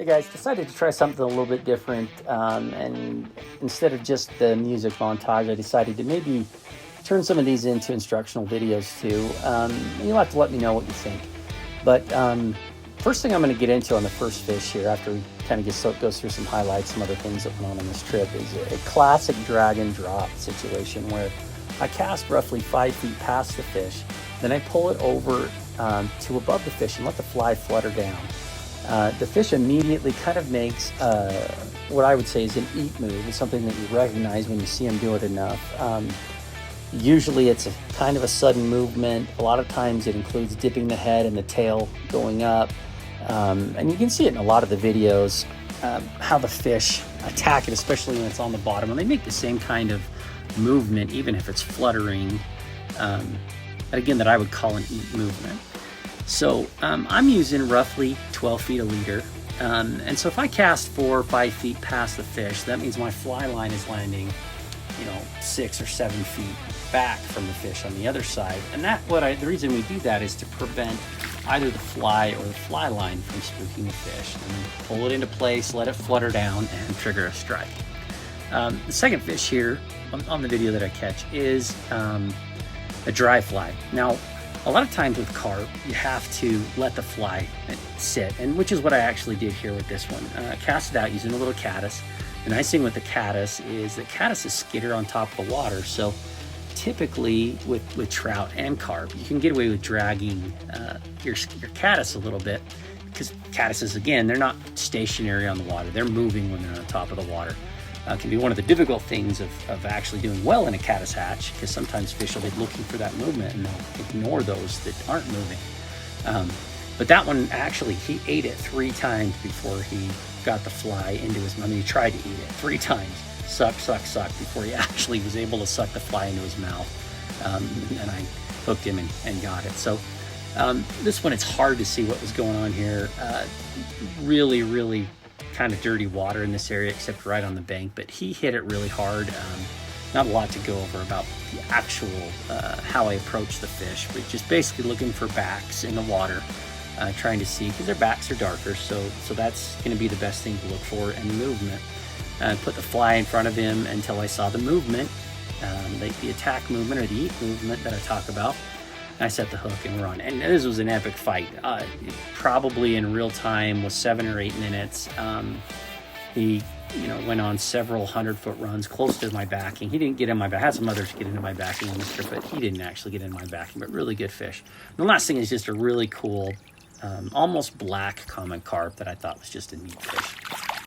Hey guys, decided to try something a little bit different, and instead of just the music montage, I decided to maybe turn some of these into instructional videos too. And you'll have to let me know what you think. But first thing I'm going to get into on the first fish here, after we kind of goes through some highlights, some other things that went on this trip, is a classic drag and drop situation where I cast roughly 5 feet past the fish, then I pull it over to above the fish and let the fly flutter down. The fish immediately kind of makes what I would say is an eat move. It's something that you recognize when you see them do it enough. Usually it's a kind of a sudden movement. A lot of times it includes dipping the head and the tail going up. And you can see it in a lot of the videos, how the fish attack it, especially when it's on the bottom. And they make the same kind of movement, even if it's fluttering. But again, that I would call an eat movement. So I'm using roughly 12 feet a leader. And so if I cast 4 or 5 feet past the fish, that means my fly line is landing, 6 or 7 feet back from the fish on the other side. And the reason we do that is to prevent either the fly or the fly line from spooking the fish. And then pull it into place, let it flutter down, and trigger a strike. The second fish here on the video that I catch is a dry fly. Now, a lot of times with carp, you have to let the fly sit, and which is what I actually did here with this one. Cast it out using a little caddis. The nice thing with the caddis is that caddis skitter on top of the water, so typically with trout and carp, you can get away with dragging your caddis a little bit, because caddises, again, they're not stationary on the water. They're moving when they're on top of the water. Can be one of the difficult things of actually doing well in a caddis hatch, because sometimes fish will be looking for that movement and they'll ignore those that aren't moving. But that one, actually, he ate it 3 times before he got the fly into his mouth. I mean, he tried to eat it 3 times. Suck, before he actually was able to suck the fly into his mouth. And I hooked him and got it. So this one, it's hard to see what was going on here. Really kind of dirty water in this area, except right on the bank, but he hit it really hard. Not a lot to go over about the actual how I approach the fish, but just basically looking for backs in the water, trying to see, because their backs are darker, so that's going to be the best thing to look for, and movement. Put the fly in front of him until I saw the movement, the attack movement or the eat movement that I talk about. I set the hook and we're on. And this was an epic fight. Probably in real time was 7 or 8 minutes. He, went on several 100-foot runs close to my backing. He didn't get in my back. I had some others get into my backing on this trip, but he didn't actually get in my backing. But really good fish. And the last thing is just a really cool, almost black common carp that I thought was just a neat fish.